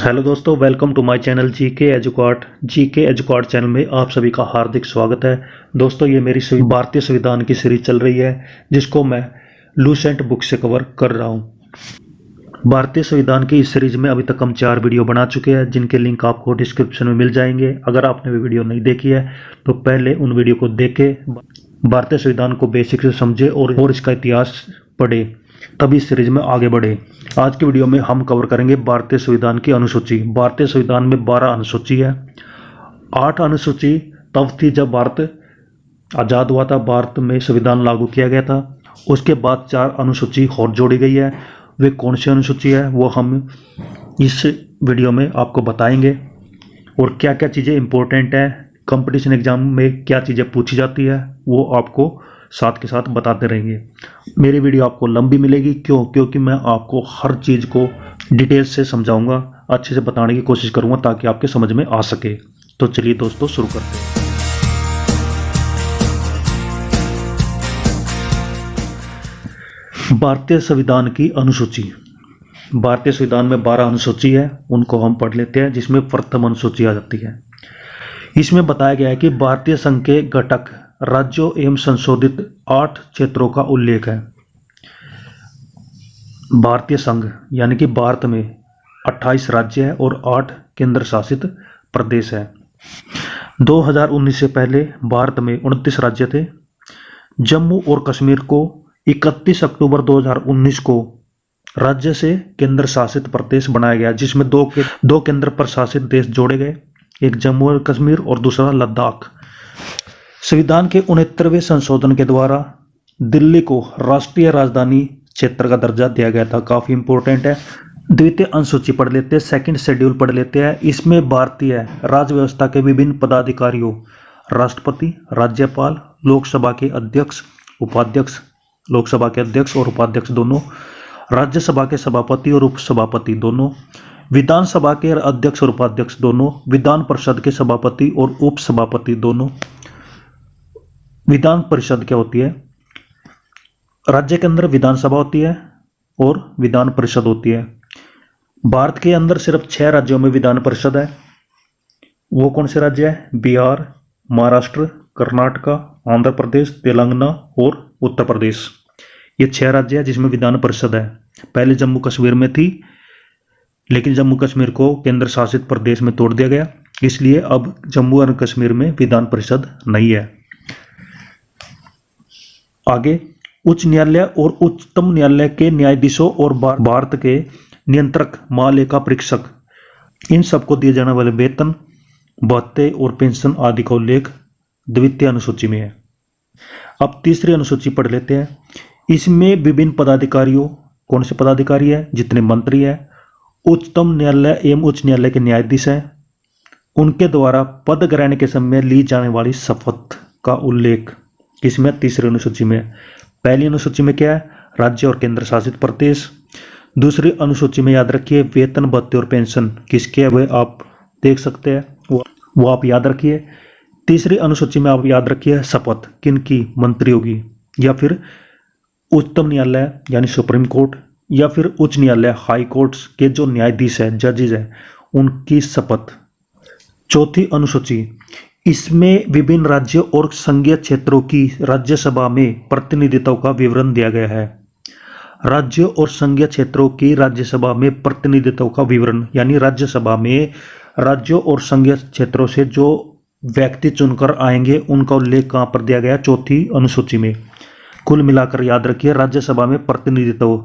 Hello दोस्तों, welcome to my channel GK एजुकॉट channel में आप सभी का हार्दिक स्वागत है। दोस्तों, ये मेरी भारतीय संविधान की सीरीज चल रही है जिसको मैं लूसेंट बुक से कवर कर रहा हूँ। भारतीय संविधान की इस सीरीज में अभी तक हम 4 वीडियो बना चुके हैं जिनके लिंक आपको डिस्क्रिप्शन में मिल जाएंगे। अगर आपने वो वीडियो नहीं देखी है तो पहले उन वीडियो को देखे, भारतीय संविधान को बेसिक से समझे और इसका इतिहास पढ़े, तभी इस सीरीज में आगे बढ़े। आज की वीडियो में हम कवर करेंगे भारतीय संविधान की अनुसूची। भारतीय संविधान में 12 अनुसूची है। 8 अनुसूची तब थी जब भारत आज़ाद हुआ था, भारत में संविधान लागू किया गया था। उसके बाद 4 अनुसूची और जोड़ी गई है। वे कौन सी अनुसूची है वो हम इस वीडियो में आपको बताएंगे, और क्या क्या चीज़ें इंपॉर्टेंट है, कंपटीशन एग्जाम में क्या चीज़ें पूछी जाती है वो आपको साथ के साथ बताते रहेंगे। मेरी वीडियो आपको लंबी मिलेगी, क्योंकि मैं आपको हर चीज़ को डिटेल से समझाऊंगा, अच्छे से बताने की कोशिश करूंगा ताकि आपके समझ में आ सके। तो चलिए दोस्तों, शुरू करते हैं। भारतीय संविधान की अनुसूची। भारतीय संविधान में 12 अनुसूची है, उनको हम पढ़ लेते हैं। जिसमें प्रथम अनुसूची आ जाती है। इसमें बताया गया है कि भारतीय संघ के घटक राज्यों एवं संशोधित 8 क्षेत्रों का उल्लेख है। भारतीय संघ यानी कि भारत में 28 राज्य है और 8 केंद्र शासित प्रदेश है। 2019 से पहले भारत में 29 राज्य थे। जम्मू और कश्मीर को 31 अक्टूबर 2019 को राज्य से केंद्र शासित प्रदेश बनाया गया, जिसमें दो केंद्र प्रशासित देश जोड़े गए, एक जम्मू और कश्मीर और दूसरा लद्दाख। संविधान के 69वें संशोधन के द्वारा दिल्ली को राष्ट्रीय राजधानी क्षेत्र का दर्जा दिया गया था। काफी इंपॉर्टेंट है। द्वितीय अनुसूची पढ़ लेते हैं, सेकंड शेड्यूल पढ़ लेते हैं। इसमें भारतीय राज्य व्यवस्था के विभिन्न पदाधिकारियों, राष्ट्रपति, राज्यपाल, लोकसभा के अध्यक्ष, उपाध्यक्ष, लोकसभा के अध्यक्ष और उपाध्यक्ष दोनों, राज्यसभा के सभापति और उपसभापति दोनों, विधानसभा के अध्यक्ष और उपाध्यक्ष दोनों, विधान परिषद के सभापति और उपसभापति दोनों। विधान परिषद क्या होती है? राज्य के अंदर विधानसभा होती है और विधान परिषद होती है। भारत के अंदर सिर्फ 6 राज्यों में विधान परिषद है। वो कौन से राज्य है? बिहार, महाराष्ट्र, कर्नाटका, आंध्र प्रदेश, तेलंगाना और उत्तर प्रदेश। ये 6 राज्य है जिसमें विधान परिषद है। पहले जम्मू कश्मीर में थी, लेकिन जम्मू कश्मीर को केंद्र शासित प्रदेश में तोड़ दिया गया, इसलिए अब जम्मू और कश्मीर में विधान परिषद नहीं है। आगे, उच्च न्यायालय और उच्चतम न्यायालय के न्यायाधीशों और भारत के नियंत्रक, महालेखा परीक्षक, इन सबको दिए जाने वाले वेतन, भत्ते और पेंशन आदि का उल्लेख द्वितीय अनुसूची में है। अब तीसरी अनुसूची पढ़ लेते हैं। इसमें विभिन्न पदाधिकारियों, कौन से पदाधिकारी है? जितने मंत्री हैं, उच्चतम न्यायालय एवं उच्च न्यायालय के न्यायाधीश हैं, उनके द्वारा पद ग्रहण के समय ली जाने वाली शपथ का उल्लेख इसमें तीसरी अनुसूची में। पहली अनुसूची में क्या है? राज्य और केंद्र शासित प्रदेश। दूसरी अनुसूची में याद रखिए वेतन, भत्ते और पेंशन किसके है वे आप देख सकते हैं, वो आप याद रखिए। तीसरी अनुसूची में आप याद रखिए शपथ किनकी? मंत्रियों की, या फिर उच्चतम न्यायालय यानी सुप्रीम कोर्ट, या फिर उच्च न्यायालय हाई कोर्ट्स के जो न्यायाधीश है, जजेज है, उनकी शपथ। चौथी अनुसूची, इसमें विभिन्न राज्यों और संघीय क्षेत्रों की राज्यसभा में प्रतिनिधित्व का विवरण दिया गया है। राज्यों और संघीय क्षेत्रों की राज्यसभा में प्रतिनिधित्व का विवरण, यानी राज्यसभा में राज्यों और संघीय क्षेत्रों से जो व्यक्ति चुनकर आएंगे उनका उल्लेख कहाँ पर दिया गया? चौथी अनुसूची में। कुल मिलाकर याद रखिए राज्यसभा में प्रतिनिधित्व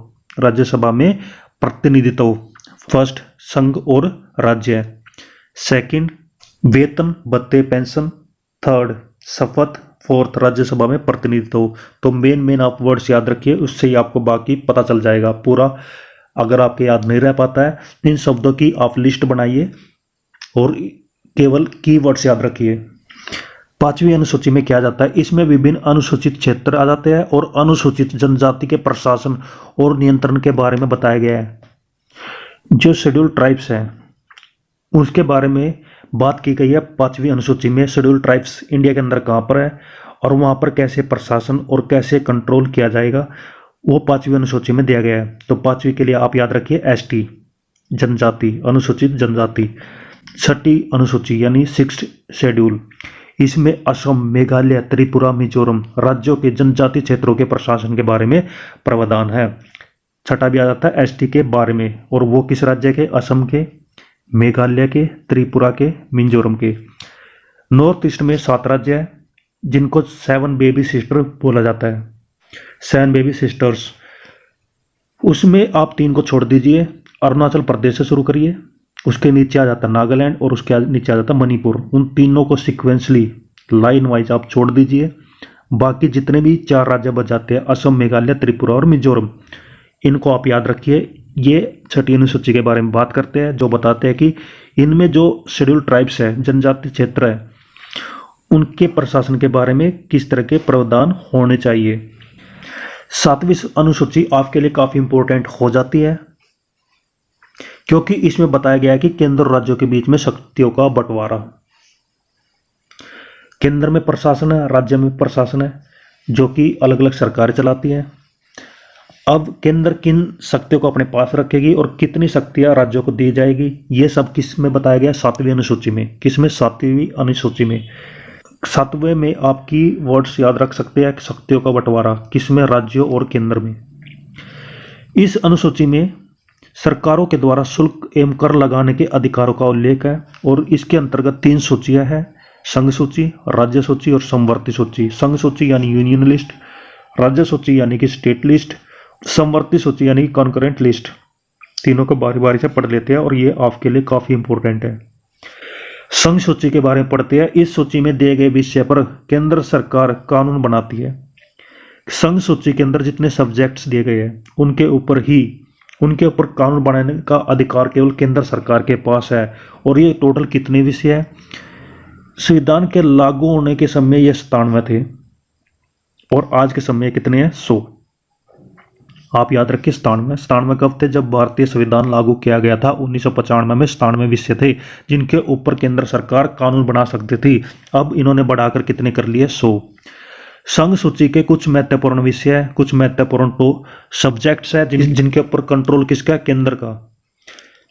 फर्स्ट संघ और राज्य, सेकंड वेतन, भत्ते, पेंशन, थर्ड शपथ, फोर्थ राज्यसभा में प्रतिनिधित्व। तो मेन आप वर्ड्स याद रखिए, उससे ही आपको बाकी पता चल जाएगा पूरा। अगर आपके याद नहीं रह पाता है, इन शब्दों की आप लिस्ट बनाइए और केवल कीवर्ड्स याद रखिए। 5वीं अनुसूची में क्या जाता है? इसमें विभिन्न अनुसूचित क्षेत्र आ जाते हैं और अनुसूचित जनजाति के प्रशासन और नियंत्रण के बारे में बताया गया है। जो शेड्यूल ट्राइब्स हैं उसके बारे में बात की गई है 5वीं अनुसूची में। शेड्यूल ट्राइब्स इंडिया के अंदर कहाँ पर है और वहाँ पर कैसे प्रशासन और कैसे कंट्रोल किया जाएगा, वो 5वीं अनुसूची में दिया गया है। तो 5वीं के लिए आप याद रखिए एसटी, जनजाति, अनुसूचित जनजाति। छठी अनुसूची यानी 6th शेड्यूल, इसमें असम, मेघालय, त्रिपुरा, मिजोरम राज्यों के जनजाति क्षेत्रों के प्रशासन के बारे में प्रावधान है। छठा भी आ जाता है एसटी के बारे में, और वो किस राज्य के? असम के, मेघालय के, त्रिपुरा के, मिजोरम के। नॉर्थ ईस्ट में 7 राज्य है जिनको 7 बेबी सिस्टर बोला जाता है, 7 बेबी सिस्टर्स। उसमें आप 3 को छोड़ दीजिए, अरुणाचल प्रदेश से शुरू करिए, उसके नीचे आ जाता है नागालैंड और उसके नीचे आ जाता है मणिपुर। उन तीनों को सिक्वेंसली लाइन वाइज आप छोड़ दीजिए। बाकी जितने भी 4 राज्य बच जाते हैं, असम, मेघालय, त्रिपुरा और मिजोरम, इनको आप याद रखिए। ये छठी अनुसूची के बारे में बात करते हैं, जो बताते हैं कि इनमें जो शेड्यूल ट्राइब्स है, जनजाति क्षेत्र है, उनके प्रशासन के बारे में किस तरह के प्रावधान होने चाहिए। 7वीं अनुसूची आपके लिए काफी इंपॉर्टेंट हो जाती है, क्योंकि इसमें बताया गया है कि केंद्र और राज्यों के बीच में शक्तियों का बंटवारा। केंद्र में प्रशासन है, राज्य में प्रशासन है, जो कि अलग अलग सरकारें चलाती हैं। अब केंद्र किन शक्तियों को अपने पास रखेगी और कितनी शक्तियां राज्यों को दी जाएगी, ये सब किस में बताया गया? 7वीं अनुसूची में। किसमें? 7वीं अनुसूची में। 7वें में आपकी वर्ड्स याद रख सकते हैं, शक्तियों का बंटवारा किसमें? राज्यों और केंद्र में। इस अनुसूची में सरकारों के द्वारा शुल्क एवं कर लगाने के अधिकारों का उल्लेख है, और इसके अंतर्गत 3 सूचियां हैं: संघ सूची, राज्य सूची और समवर्ती सूची। संघ सूची यानी यूनियन लिस्ट, राज्य सूची यानी कि स्टेट लिस्ट, समवर्ती सूची यानी कॉन्करेंट लिस्ट। तीनों को बारी बारी से पढ़ लेते हैं और ये आपके लिए काफी इंपॉर्टेंट है। संघ सूची के बारे में पढ़ते हैं। इस सूची में दिए गए विषय पर केंद्र सरकार कानून बनाती है। संघ सूची के अंदर जितने सब्जेक्ट्स दिए गए हैं उनके ऊपर कानून बनाने का अधिकार केवल केंद्र सरकार के पास है। और ये टोटल कितने विषय है? संविधान के लागू होने के समय ये 97 थे और आज के समय कितने हैं? 100। आप याद रखिए 97 कब थे? जब भारतीय संविधान लागू किया गया था 1995 में 97 विषय थे जिनके ऊपर केंद्र सरकार कानून बना सकती थी। अब इन्होंने बढ़ाकर कितने कर लिए? 100। संघ सूची के कुछ महत्वपूर्ण विषय है, कुछ महत्वपूर्ण तो सब्जेक्ट्स है जिनके ऊपर कंट्रोल किसका? केंद्र का।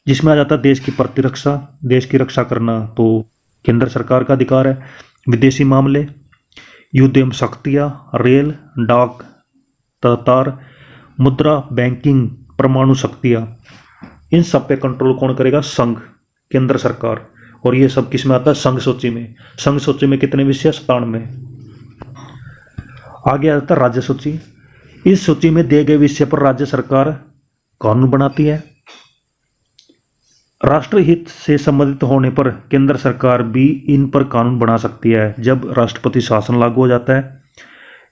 जिसमें आ जाता है देश की प्रतिरक्षा, देश की रक्षा करना तो केंद्र सरकार का अधिकार है। विदेशी मामले, युद्ध एवं शक्तियां, रेल, डाक, तार, मुद्रा, बैंकिंग, परमाणु शक्तियां, इन सब पे कंट्रोल कौन करेगा? संघ, केंद्र सरकार। और ये सब किस में आता है? संघ सूची में। संघ सूची में कितने विषय? 97। आगे आता है राज्य सूची। इस सूची में दिए गए विषय पर राज्य सरकार कानून बनाती है। राष्ट्र हित से संबंधित होने पर केंद्र सरकार भी इन पर कानून बना सकती है। जब राष्ट्रपति शासन लागू हो जाता है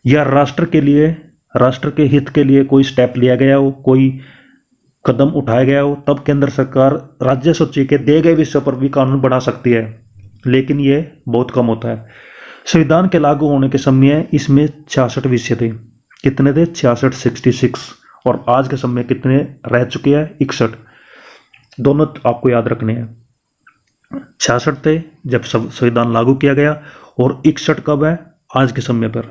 या राष्ट्र के हित के लिए कोई स्टेप लिया गया हो, कोई कदम उठाया गया हो, तब केंद्र सरकार राज्य सूची के दिए गए विषय पर भी कानून बना सकती है, लेकिन ये बहुत कम होता है। संविधान के लागू होने के समय इसमें 66 विषय थे। कितने थे? 66, 66। और आज के समय कितने रह चुके हैं? 61। दोनों आपको याद रखने हैं। 66 थे जब संविधान लागू किया गया और 61 कब है? आज के समय पर।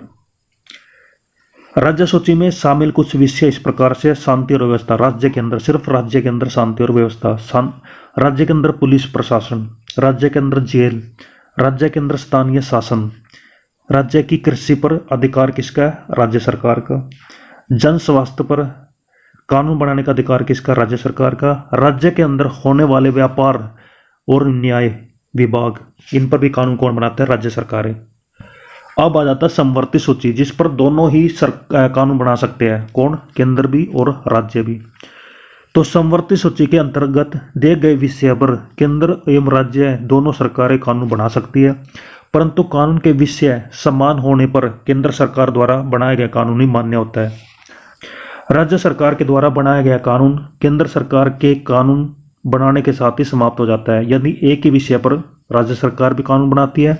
राज्य सूची में शामिल कुछ विषय इस प्रकार से: शांति और व्यवस्था, राज्य के अंदर, सिर्फ राज्य के अंदर शांति और व्यवस्था। राज्य के अंदर पुलिस प्रशासन, राज्य के अंदर जेल, राज्य के अंदर स्थानीय शासन, राज्य की कृषि पर अधिकार किसका है? राज्य सरकार का। जन स्वास्थ्य पर कानून बनाने का अधिकार किसका? राज्य सरकार का। राज्य के अंदर होने वाले व्यापार और न्याय विभाग, इन पर भी कानून कौन बनाता है? राज्य सरकार है। अब आ जाता है समवर्ती सूची, जिस पर दोनों ही कानून बना सकते हैं। कौन? केंद्र भी और राज्य भी। तो समवर्ती सूची के अंतर्गत दिए गए विषय पर केंद्र एवं राज्य दोनों सरकारें कानून बना सकती है, परंतु कानून के विषय समान होने पर केंद्र सरकार द्वारा बनाया गया कानून ही मान्य होता है। राज्य सरकार के द्वारा बनाया गया कानून केंद्र सरकार के कानून बनाने के साथ ही समाप्त हो जाता है। यदि एक ही विषय पर राज्य सरकार भी कानून बनाती है,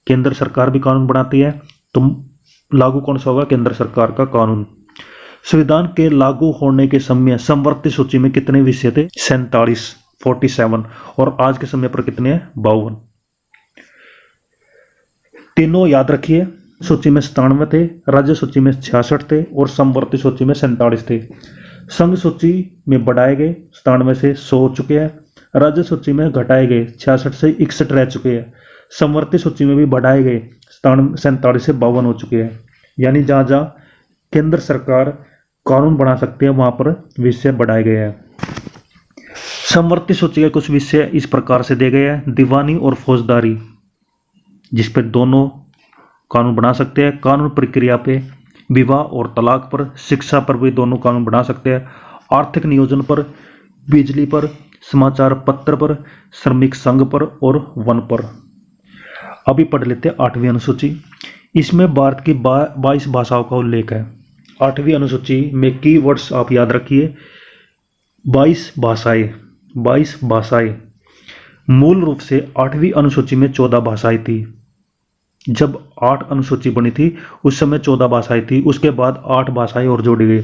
केंद्र सरकार भी कानून बनाती है, तो लागू कौन सा होगा? केंद्र सरकार का कानून। संविधान के लागू होने के समय समवर्ती सूची में कितने विषय थे? 47। और आज के समय पर कितने हैं? 52। तीनों याद रखिए। सूची में 97 थे, राज्य सूची में 66 थे और समवर्ती सूची में 47 थे। संघ सूची में बढ़ाए गए 97 से 100 हो चुके हैं। राज्य सूची में घटाए गए 66 से 61 रह चुके हैं। समवर्ती सूची में भी बढ़ाए गए 47 से 52 हो चुके हैं। यानी जहाँ जहाँ केंद्र सरकार कानून बना सकती है वहां पर विषय बढ़ाए गए हैं। समवर्ती सूची के कुछ विषय इस प्रकार से दिए गए हैं। दीवानी और फौजदारी, जिस पर दोनों कानून बना सकते हैं। कानून प्रक्रिया पे, विवाह और तलाक पर, शिक्षा पर भी दोनों कानून बना सकते हैं। आर्थिक नियोजन पर, बिजली पर, समाचार पत्र पर, श्रमिक संघ पर और वन पर। अभी पढ़ लेते हैं 8वीं अनुसूची। इसमें भारत की 22 भाषाओं का उल्लेख है। 8वीं अनुसूची में कीवर्ड्स आप याद रखिए। 22 भाषाएं, 22 भाषाएं। मूल रूप से 8वीं अनुसूची में 14 भाषाएं थी। जब 8 अनुसूची बनी थी उस समय 14 भाषाएं थी। उसके बाद 8 भाषाएं और जोड़ी गई।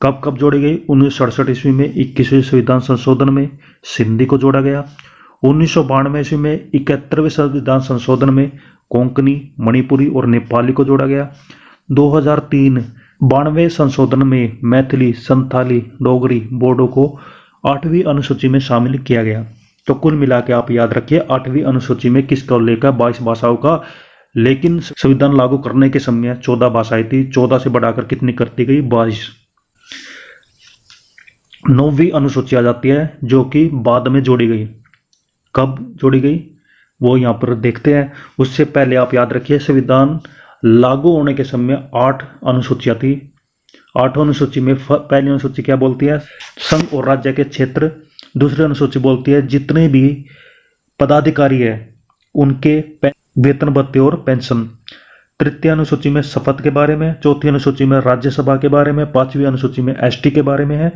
कब कब जोड़ी गई? 1967 ईस्वी में 21वें संविधान संशोधन में सिंधी को जोड़ा गया। 1992 ईस्वी में 71वें संविधान संशोधन में कोंकणी, मणिपुरी और नेपाली को जोड़ा गया। 2003 92वें संशोधन में मैथिली, संथाली, डोगरी, बोडो को 8वीं अनुसूची में शामिल किया गया। तो कुल मिला के आप याद रखिए 8वीं अनुसूची में किसका उल्लेख है? 22 भाषाओं का। लेकिन संविधान लागू करने के समय 14 भाषाएं थी। 14 से बढ़ाकर कितनी करती गई? 22। 9वीं अनुसूची आ जाती है जो कि बाद में जोड़ी गई। कब जोड़ी गई वो यहाँ पर देखते हैं। उससे पहले आप याद रखिए संविधान लागू होने के समय 8 अनुसूचियां थी। 8 अनुसूची में पहली अनुसूची क्या बोलती है? संघ और राज्य के क्षेत्र। दूसरी अनुसूची बोलती है जितने भी पदाधिकारी है उनके वेतन भत्ते और पेंशन। तृतीय अनुसूची में शपथ के बारे में। चौथी अनुसूची में राज्यसभा के बारे में। 5वीं अनुसूची में एसटी के बारे में है।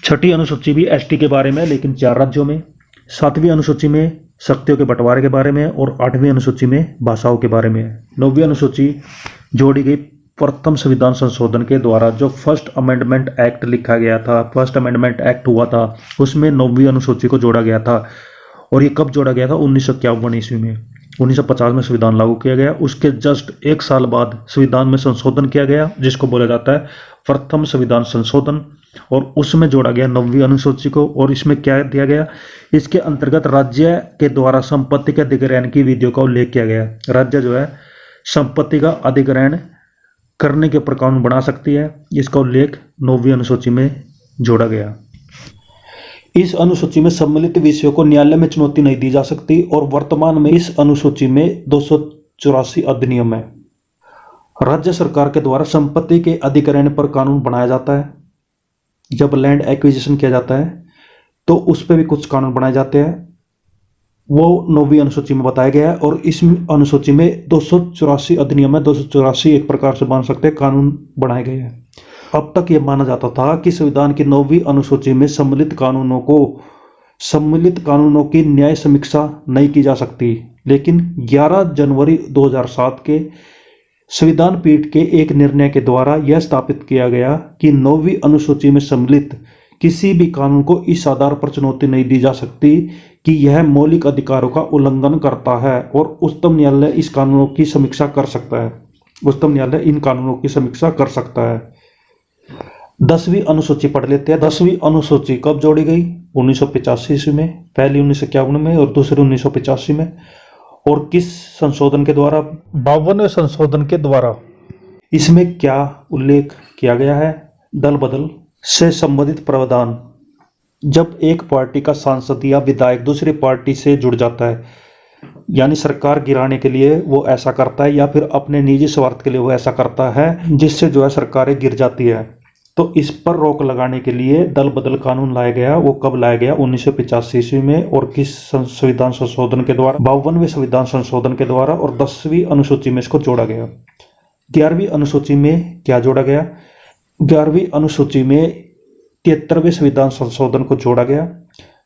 6ठी अनुसूची भी एसटी के बारे में लेकिन 4 राज्यों में। 7वीं अनुसूची में शक्तियों के बंटवारे के बारे में और 8वीं अनुसूची में भाषाओं के बारे में है। 9वीं अनुसूची जोड़ी गई प्रथम संविधान संशोधन के द्वारा। जो फर्स्ट अमेंडमेंट एक्ट लिखा गया था, फर्स्ट अमेंडमेंट एक्ट हुआ था, उसमें 9वीं अनुसूची को जोड़ा गया था। और ये कब जोड़ा गया था? 1951 ईस्वी में। 1950 में संविधान लागू किया गया। उसके जस्ट 1 साल बाद संविधान में संशोधन किया गया जिसको बोला जाता है प्रथम संविधान संशोधन। और उसमें जोड़ा गया 9वीं अनुसूची को। और इसमें क्या दिया गया? इसके अंतर्गत राज्य के द्वारा संपत्ति के अधिग्रहण की विधियों का उल्लेख किया गया। राज्य जो है संपत्ति का अधिग्रहण करने के ऊपर कानून बना सकती है। इसका उल्लेख 9वीं अनुसूची में जोड़ा गया। इस अनुसूची में सम्मिलित विषयों को न्यायालय में चुनौती नहीं दी जा सकती। और वर्तमान में इस अनुसूची में 284 अधिनियम है। राज्य सरकार के द्वारा संपत्ति के अधिग्रहण पर कानून बनाया जाता है। जब लैंड एक्विजिशन किया जाता है तो उस पर भी कुछ कानून बनाए जाते हैं। वो 9वीं अनुसूची में बताया गया है। और इस अनुसूची में 284 अधिनियम है। 284 एक प्रकार से मान सकते हैं कानून बनाए गए हैं। अब तक ये माना जाता था कि संविधान की 9वीं अनुसूची में सम्मिलित कानूनों की न्याय समीक्षा नहीं की जा सकती। लेकिन 11 जनवरी 2007 के संविधान पीठ के एक निर्णय के द्वारा यह स्थापित किया गया कि 9वीं अनुसूची में सम्मिलित किसी भी कानून को इस आधार पर चुनौती नहीं दी जा सकती कि यह मौलिक अधिकारों का उल्लंघन करता है। और उच्चतम न्यायालय इस कानूनों की समीक्षा कर सकता है। उच्चतम न्यायालय इन कानूनों की समीक्षा कर सकता है। 10वीं अनुसूची पढ़ लेते हैं। 10वीं अनुसूची कब जोड़ी गई? 1985 ईस्वी में। पहली 1951 में और दूसरी 1985 में। और किस संशोधन के द्वारा? 52वें संशोधन के द्वारा। इसमें क्या उल्लेख किया गया है? दल बदल से संबंधित प्रावधान। जब एक पार्टी का सांसद या विधायक दूसरी पार्टी से जुड़ जाता है, यानी सरकार गिराने के लिए वो ऐसा करता है या फिर अपने निजी स्वार्थ के लिए वो ऐसा करता है जिससे जो है सरकारें गिर जाती है, तो इस पर रोक लगाने के लिए दल बदल कानून लाया गया। वो कब लाया गया? 1985 ईस्वी में। और किस संविधान संशोधन के द्वारा? 52वें संविधान संशोधन के द्वारा। और 10वीं अनुसूची में इसको जोड़ा गया। 11वीं अनुसूची में क्या जोड़ा गया? 11वीं अनुसूची में 73वें संविधान संशोधन को जोड़ा गया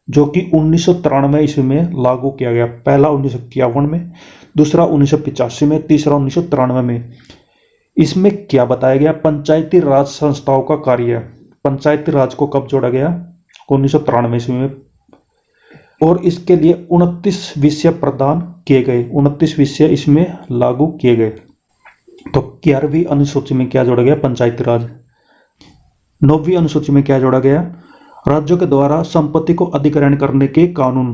जो कि 1993 ईस्वी में लागू किया गया। पहला 1951 में, दूसरा 1985 में, तीसरा 1993 में। इसमें क्या बताया गया? पंचायती राज संस्थाओं का कार्य। पंचायती राज को कब जोड़ा गया? 1993 ईस्वी में। और इसके लिए 29 विषय प्रदान किए गए। 29 विषय इसमें लागू किए गए। तो 11वीं अनुसूची में क्या जोड़ा गया? पंचायती राज। 9वीं अनुसूची में क्या जोड़ा गया? राज्यों के द्वारा संपत्ति को अधिग्रहण करने के कानून।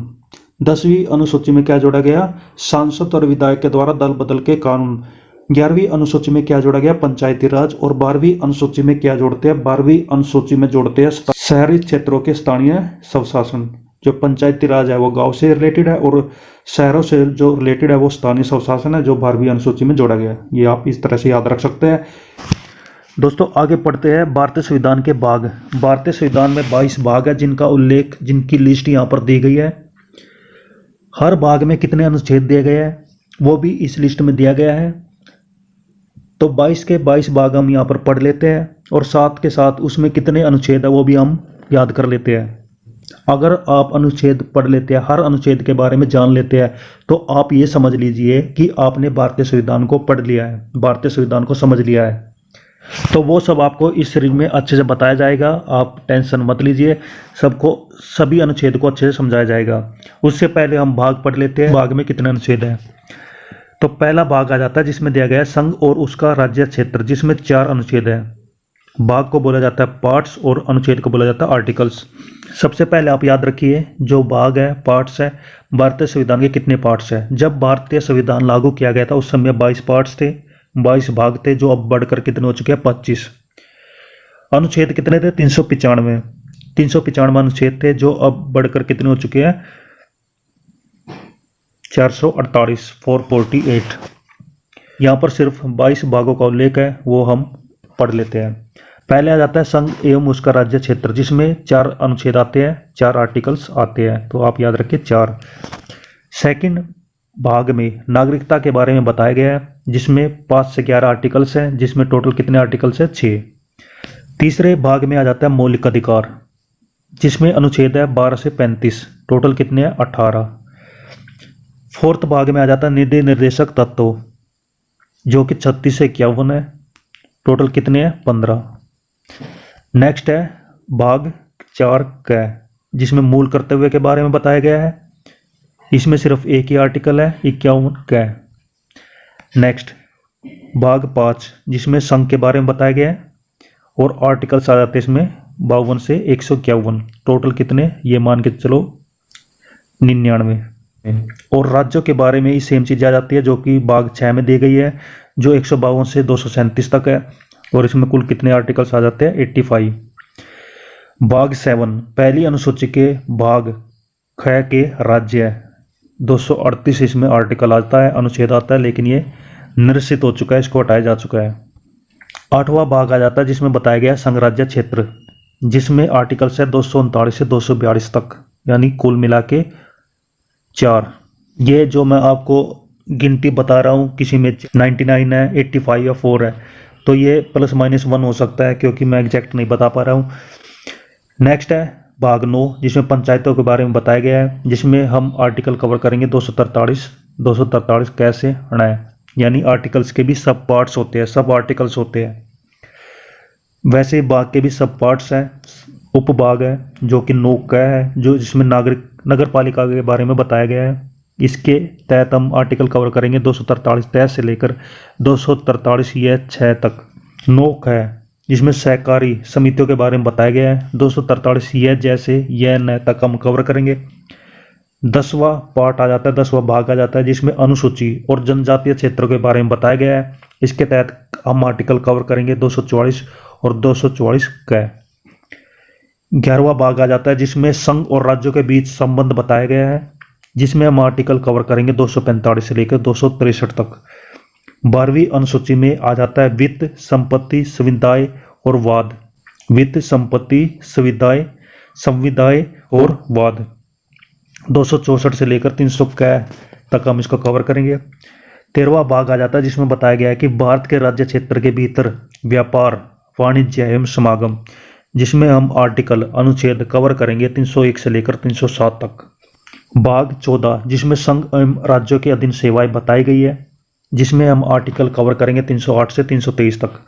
10वीं अनुसूची में क्या जोड़ा गया? सांसद और विधायक के द्वारा दल बदल के कानून। 11वीं अनुसूची में क्या जोड़ा गया? पंचायती राज। और 12वीं अनुसूची में क्या जोड़ते हैं? 12वीं अनुसूची में जोड़ते हैं शहरी क्षेत्रों के स्थानीय स्वशासन। जो पंचायती राज है वो गांव से रिलेटेड है और शहरों से जो रिलेटेड है वो स्थानीय स्वशासन है, जो 12वीं अनुसूची में जोड़ा गया है। ये आप इस तरह से याद रख सकते हैं। दोस्तों आगे पढ़ते हैं भारतीय संविधान के भाग। भारतीय संविधान में 22 भाग है जिनका उल्लेख, जिनकी लिस्ट यहाँ पर दी गई है। हर भाग में कितने अनुच्छेद दिए गए हैं वो भी इस लिस्ट में दिया गया है। तो 22 के 22 भाग हम यहाँ पर पढ़ लेते हैं और साथ के साथ उसमें कितने अनुच्छेद है वो भी हम याद कर लेते हैं। अगर आप अनुच्छेद पढ़ लेते हैं, हर अनुच्छेद के बारे में जान लेते हैं, तो आप ये समझ लीजिए कि आपने भारतीय संविधान को पढ़ लिया है, भारतीय संविधान को समझ लिया है। तो वो सब आपको इस सीरीज में अच्छे से बताया जाएगा, आप टेंशन मत लीजिए, सबको सभी अनुच्छेद को अच्छे से समझाया जाएगा। उससे पहले हम भाग पढ़ लेते हैं, भाग में कितने अनुच्छेद हैं। तो पहला भाग आ जाता है जिसमें दिया गया है संघ और उसका राज्य क्षेत्र, जिसमें 4 अनुच्छेद हैं। भाग को बोला जाता है पार्ट्स और अनुच्छेद को बोला जाता है आर्टिकल्स। सबसे पहले आप याद रखिए जो भाग है, पार्ट्स है, भारतीय संविधान के कितने पार्ट्स हैं। जब भारतीय संविधान लागू किया गया था उस समय 22 पार्ट्स थे, 22 भाग थे, जो अब बढ़कर कितने हो चुके हैं? 25। अनुच्छेद कितने थे? 395। 395 अनुच्छेद थे, जो अब बढ़कर कितने हो चुके हैं? 448, 448। यहाँ पर सिर्फ 22 भागों का उल्लेख है, वो हम पढ़ लेते हैं। पहले आ जाता है संघ एवं उसका राज्य क्षेत्र, जिसमें 4 अनुच्छेद आते हैं, 4 आर्टिकल्स आते हैं, तो आप याद रखिए 4। सेकंड भाग में नागरिकता के बारे में बताया गया है, जिसमें 5 से 11 आर्टिकल्स हैं, जिसमें टोटल कितने आर्टिकल्स हैं? 6। तीसरे भाग में आ जाता है मौलिक अधिकार, जिसमें अनुच्छेद है 12 से 35, टोटल कितने हैं? 18। फोर्थ भाग में आ जाता है निधि निर्देशक तत्व, जो कि 36 से 51 है, टोटल कितने हैं? 15। नेक्स्ट है भाग 4 क, जिसमें मूल कर्तव्य के बारे में बताया गया है, इसमें सिर्फ एक ही आर्टिकल है, 51 क। नेक्स्ट भाग 5, जिसमें संघ के बारे में बताया गया है और आर्टिकल्स आ जाते हैं इसमें 52 से 151, टोटल कितने? ये मान के चलो 99। और राज्यों के बारे में ही सेम चीज आ जाती है, जो कि भाग 6 में दी गई है, जो 152 से 237 तक है, और इसमें कुल कितने आर्टिकल्स आ जाते हैं? 85। भाग 7 पहली अनुसूची के भाग ख के राज्य है, 238 इसमें आर्टिकल आता है, अनुच्छेद आता है, लेकिन ये निरसित हो चुका है, इसको हटाया जा चुका है। 8वां भाग आ जाता है जिसमें बताया गया संघ राज्य क्षेत्र, जिसमें आर्टिकल्स है 239 से 242 तक, यानी कुल मिला के 4। ये जो मैं आपको गिनती बता रहा हूँ, किसी में 99 है, 85 या 4 है, तो ये ±1 हो सकता है, क्योंकि मैं एग्जैक्ट नहीं बता पा रहा हूँ। नेक्स्ट है भाग 9, जिसमें पंचायतों के बारे में बताया गया है, जिसमें हम आर्टिकल कवर करेंगे 243 कैसे हटाए, यानी आर्टिकल्स के भी सब पार्ट्स होते हैं, सब आर्टिकल्स होते हैं। वैसे भाग के भी सब पार्ट्स हैं, उपभाग है जो कि 9 का है, जो जिसमें नगर पालिका के बारे में बताया गया है। इसके तहत हम आर्टिकल कवर करेंगे 243 तय से लेकर 243 ये 6 तक। 9 का है जिसमें सहकारी समितियों के बारे में बताया गया है, 243 ये जैसे यह न तक हम कवर करेंगे। 10वां पार्ट आ जाता है, 10वां भाग आ जाता है, जिसमें अनुसूची और जनजातीय क्षेत्रों के बारे में बताया गया है। इसके तहत हम आर्टिकल कवर करेंगे 244 और 244 का। 11वां भाग आ जाता है जिसमें संघ और राज्यों के बीच संबंध बताया गया है, जिसमें हम आर्टिकल कवर करेंगे 245 से लेकर 263 तक। 12वीं अनुसूची में आ जाता है वित्त, संपत्ति, संविदाएं और वाद। वित्त, संपत्ति, संविदाएं और वाद 264 से लेकर 300 तक हम इसको कवर करेंगे। 13वां भाग आ जाता है जिसमें बताया गया है कि भारत के राज्य क्षेत्र के भीतर व्यापार, वाणिज्य एवं समागम, जिसमें हम आर्टिकल अनुच्छेद कवर करेंगे 301 से लेकर 307 तक। भाग 14 जिसमें संघ एवं राज्यों के अधीन सेवाएं बताई गई है, जिसमें हम आर्टिकल कवर करेंगे 308 से 323 तक।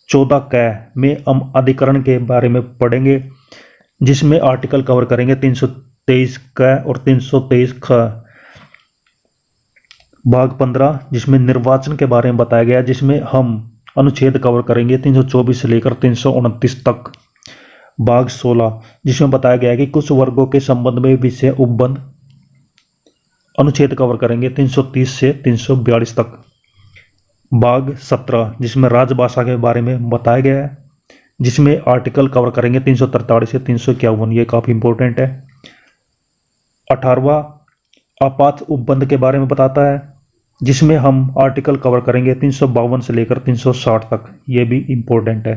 14 क में हम अधिकरण के बारे में पढ़ेंगे, जिसमें आर्टिकल कवर करेंगे 323 क और 323 ख। भाग 15 जिसमें निर्वाचन के बारे में बताया गया, जिसमें हम अनुच्छेद कवर करेंगे 324 से लेकर 329 तक। भाग 16 जिसमें बताया गया है कि कुछ वर्गों के संबंध में विषय उपबंध अनुच्छेद कवर करेंगे 330 से 342 तक। भाग 17 जिसमें राजभाषा के बारे में बताया गया है, जिसमें आर्टिकल कवर करेंगे 343 से 351, ये काफ़ी इंपॉर्टेंट है। 18वां आपात उपबंध के बारे में बताता है, जिसमें हम आर्टिकल कवर करेंगे 352 से लेकर 360 तक, ये भी इम्पोर्टेंट है।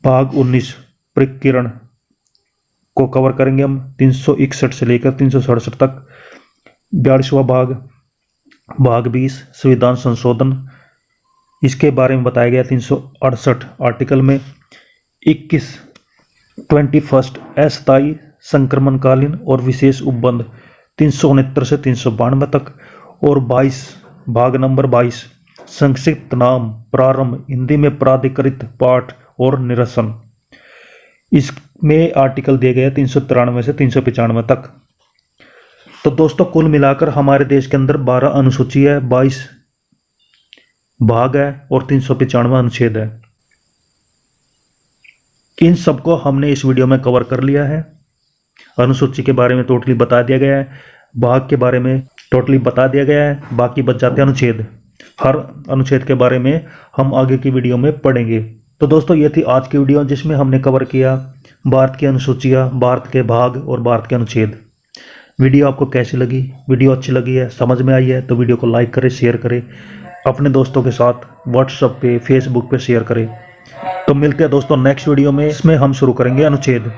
भाग 19 प्रकीर्ण को कवर करेंगे हम 361 से लेकर 367 तक। 42वां भाग 20 संविधान संशोधन, इसके बारे में बताया गया 368 आर्टिकल में। 21 अस्थायी संक्रमणकालीन और विशेष उपबंध 369 से 392 तक। और 22 भाग नंबर 22 संक्षिप्त नाम प्रारंभ, हिंदी में प्राधिकृत पाठ और निरसन, इसमें आर्टिकल दिए गए 393 से 395 तक। तो दोस्तों कुल मिलाकर हमारे देश के अंदर 12 अनुसूची है, 22 भाग है और 395 अनुच्छेद है। इन सबको हमने इस वीडियो में कवर कर लिया है। अनुसूची के बारे में टोटली बता दिया गया है, भाग के बारे में टोटली बता दिया गया है, बाकी बच जाते हैं अनुच्छेद। हर अनुच्छेद के बारे में हम आगे की वीडियो में पढ़ेंगे। तो दोस्तों ये थी आज की वीडियो, जिसमें हमने कवर किया भारत की अनुसूचियाँ, भारत के भाग और भारत के अनुच्छेद। वीडियो आपको कैसी लगी? वीडियो अच्छी लगी है, समझ में आई है तो वीडियो को लाइक करें, शेयर करें, अपने दोस्तों के साथ व्हाट्सएप पे, फेसबुक पे शेयर करें। तो मिलते हैं दोस्तों नेक्स्ट वीडियो में, इसमें हम शुरू करेंगे अनुच्छेद।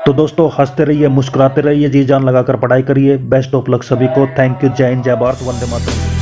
तो दोस्तों हंसते रहिए, मुस्कुराते रहिए, जी जान लगाकर पढ़ाई करिए। बेस्ट ऑफ लक सभी को। Thank you. जय हिंद, जय भारत, वंदे मातरम।